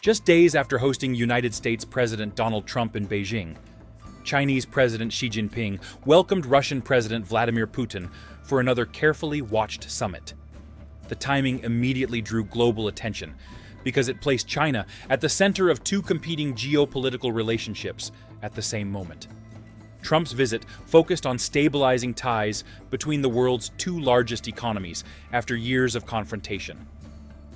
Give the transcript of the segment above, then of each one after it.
Just days after hosting United States President Donald Trump in Beijing, Chinese President Xi Jinping welcomed Russian President Vladimir Putin for another carefully watched summit. The timing immediately drew global attention because it placed China at the center of two competing geopolitical relationships at the same moment. Trump's visit focused on stabilizing ties between the world's two largest economies after years of confrontation,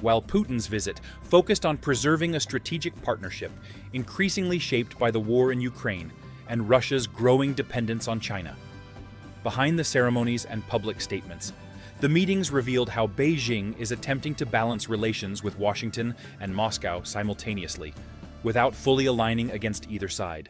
while Putin's visit focused on preserving a strategic partnership increasingly shaped by the war in Ukraine and Russia's growing dependence on China. Behind the ceremonies and public statements, the meetings revealed how Beijing is attempting to balance relations with Washington and Moscow simultaneously, without fully aligning against either side.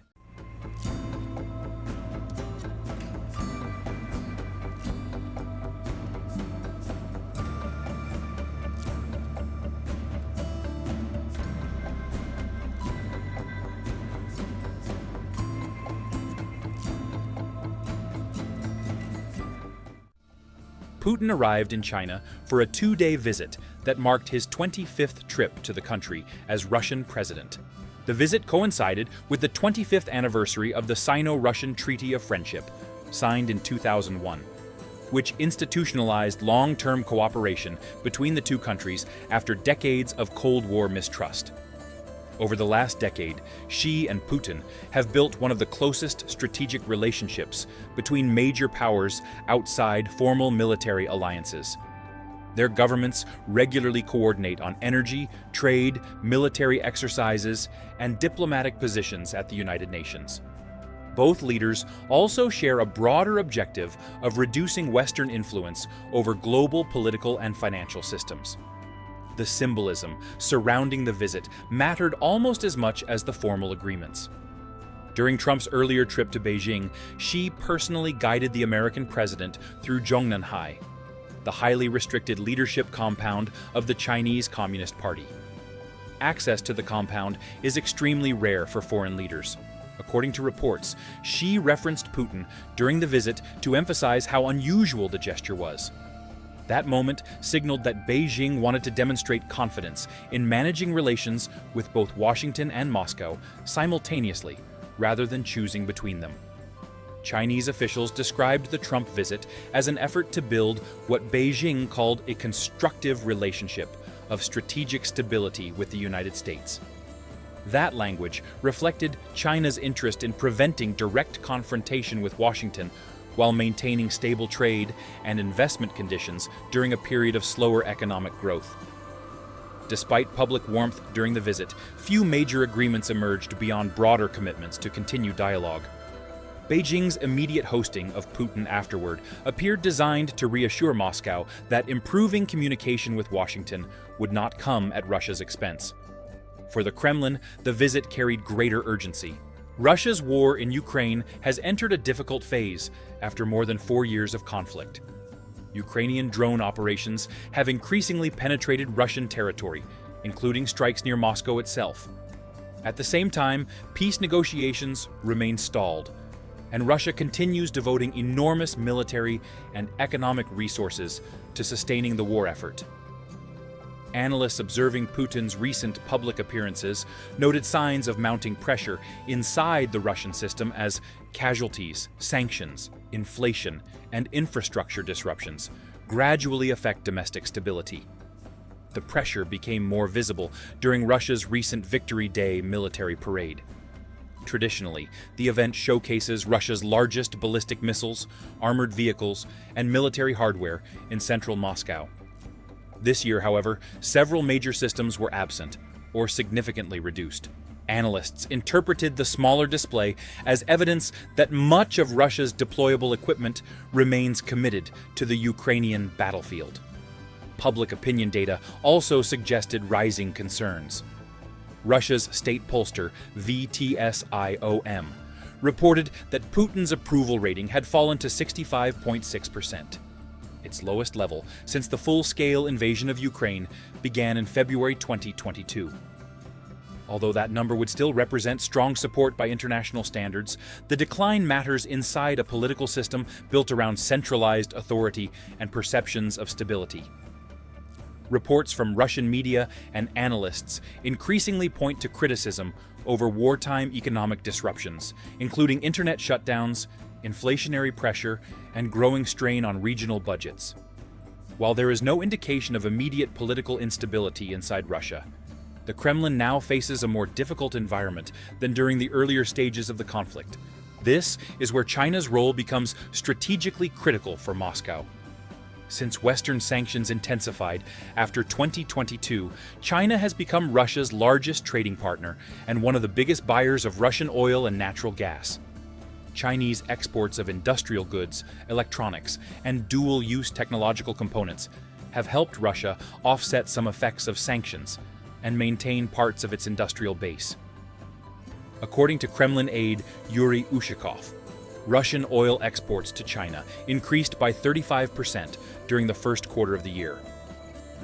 Putin arrived in China for a two-day visit that marked his 25th trip to the country as Russian president. The visit coincided with the 25th anniversary of the Sino-Russian Treaty of Friendship, signed in 2001, which institutionalized long-term cooperation between the two countries after decades of Cold War mistrust. Over the last decade, Xi and Putin have built one of the closest strategic relationships between major powers outside formal military alliances. Their governments regularly coordinate on energy, trade, military exercises, and diplomatic positions at the United Nations. Both leaders also share a broader objective of reducing Western influence over global political and financial systems. The symbolism surrounding the visit mattered almost as much as the formal agreements. During Trump's earlier trip to Beijing, Xi personally guided the American president through Zhongnanhai, the highly restricted leadership compound of the Chinese Communist Party. Access to the compound is extremely rare for foreign leaders. According to reports, Xi referenced Putin during the visit to emphasize how unusual the gesture was. That moment signaled that Beijing wanted to demonstrate confidence in managing relations with both Washington and Moscow simultaneously, rather than choosing between them. Chinese officials described the Trump visit as an effort to build what Beijing called a constructive relationship of strategic stability with the United States. That language reflected China's interest in preventing direct confrontation with Washington while maintaining stable trade and investment conditions during a period of slower economic growth. Despite public warmth during the visit, few major agreements emerged beyond broader commitments to continue dialogue. Beijing's immediate hosting of Putin afterward appeared designed to reassure Moscow that improving communication with Washington would not come at Russia's expense. For the Kremlin, the visit carried greater urgency. Russia's war in Ukraine has entered a difficult phase after more than 4 years of conflict. Ukrainian drone operations have increasingly penetrated Russian territory, including strikes near Moscow itself. At the same time, peace negotiations remain stalled, and Russia continues devoting enormous military and economic resources to sustaining the war effort. Analysts observing Putin's recent public appearances noted signs of mounting pressure inside the Russian system as casualties, sanctions, inflation, and infrastructure disruptions gradually affect domestic stability. The pressure became more visible during Russia's recent Victory Day military parade. Traditionally, the event showcases Russia's largest ballistic missiles, armored vehicles, and military hardware in central Moscow. This year, however, several major systems were absent or significantly reduced. Analysts interpreted the smaller display as evidence that much of Russia's deployable equipment remains committed to the Ukrainian battlefield. Public opinion data also suggested rising concerns. Russia's state pollster VTSIOM reported that Putin's approval rating had fallen to 65.6%. Its lowest level since the full-scale invasion of Ukraine began in February 2022. Although that number would still represent strong support by international standards, the decline matters inside a political system built around centralized authority and perceptions of stability. Reports from Russian media and analysts increasingly point to criticism over wartime economic disruptions, including internet shutdowns, inflationary pressure, and growing strain on regional budgets. While there is no indication of immediate political instability inside Russia, the Kremlin now faces a more difficult environment than during the earlier stages of the conflict. This is where China's role becomes strategically critical for Moscow. Since Western sanctions intensified after 2022, China has become Russia's largest trading partner and one of the biggest buyers of Russian oil and natural gas. Chinese exports of industrial goods, electronics, and dual-use technological components have helped Russia offset some effects of sanctions and maintain parts of its industrial base. According to Kremlin aide Yuri Ushakov, Russian oil exports to China increased by 35% during the first quarter of the year.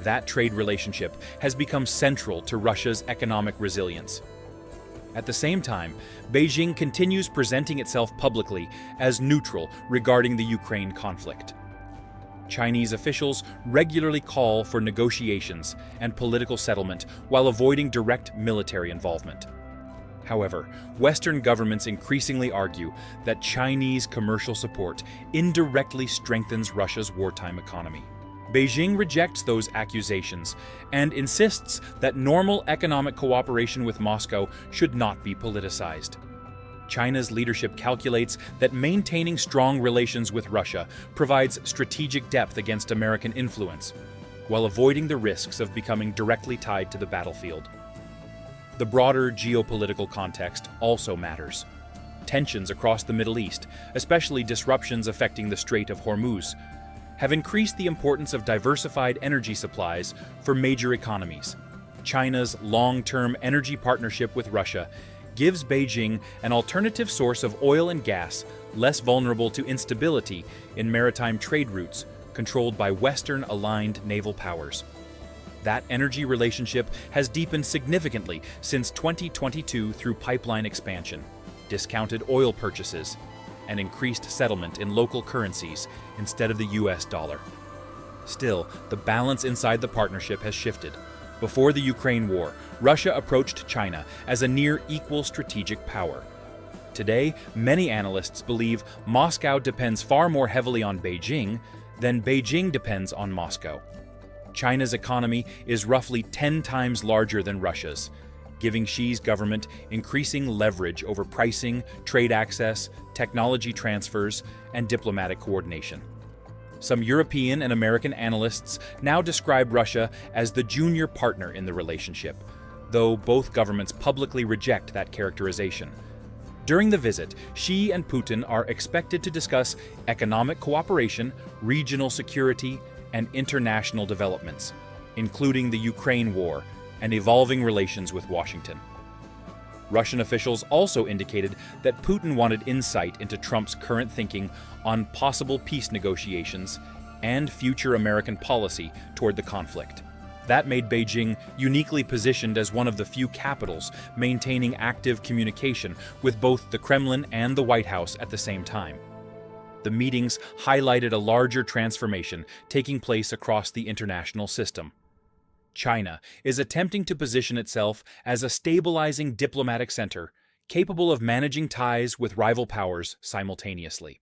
That trade relationship has become central to Russia's economic resilience. At the same time, Beijing continues presenting itself publicly as neutral regarding the Ukraine conflict. Chinese officials regularly call for negotiations and political settlement while avoiding direct military involvement. However, Western governments increasingly argue that Chinese commercial support indirectly strengthens Russia's wartime economy. Beijing rejects those accusations and insists that normal economic cooperation with Moscow should not be politicized. China's leadership calculates that maintaining strong relations with Russia provides strategic depth against American influence, while avoiding the risks of becoming directly tied to the battlefield. The broader geopolitical context also matters. Tensions across the Middle East, especially disruptions affecting the Strait of Hormuz, have increased the importance of diversified energy supplies for major economies. China's long-term energy partnership with Russia gives Beijing an alternative source of oil and gas less vulnerable to instability in maritime trade routes controlled by Western-aligned naval powers. That energy relationship has deepened significantly since 2022 through pipeline expansion, discounted oil purchases, and increased settlement in local currencies instead of the US dollar. Still, the balance inside the partnership has shifted. Before the Ukraine war, Russia approached China as a near-equal strategic power. Today, many analysts believe Moscow depends far more heavily on Beijing than Beijing depends on Moscow. China's economy is roughly 10 times larger than Russia's, giving Xi's government increasing leverage over pricing, trade access, technology transfers, and diplomatic coordination. Some European and American analysts now describe Russia as the junior partner in the relationship, though both governments publicly reject that characterization. During the visit, Xi and Putin are expected to discuss economic cooperation, regional security, and international developments, including the Ukraine war and evolving relations with Washington. Russian officials also indicated that Putin wanted insight into Trump's current thinking on possible peace negotiations and future American policy toward the conflict. That made Beijing uniquely positioned as one of the few capitals maintaining active communication with both the Kremlin and the White House at the same time. The meetings highlighted a larger transformation taking place across the international system. China is attempting to position itself as a stabilizing diplomatic center, capable of managing ties with rival powers simultaneously.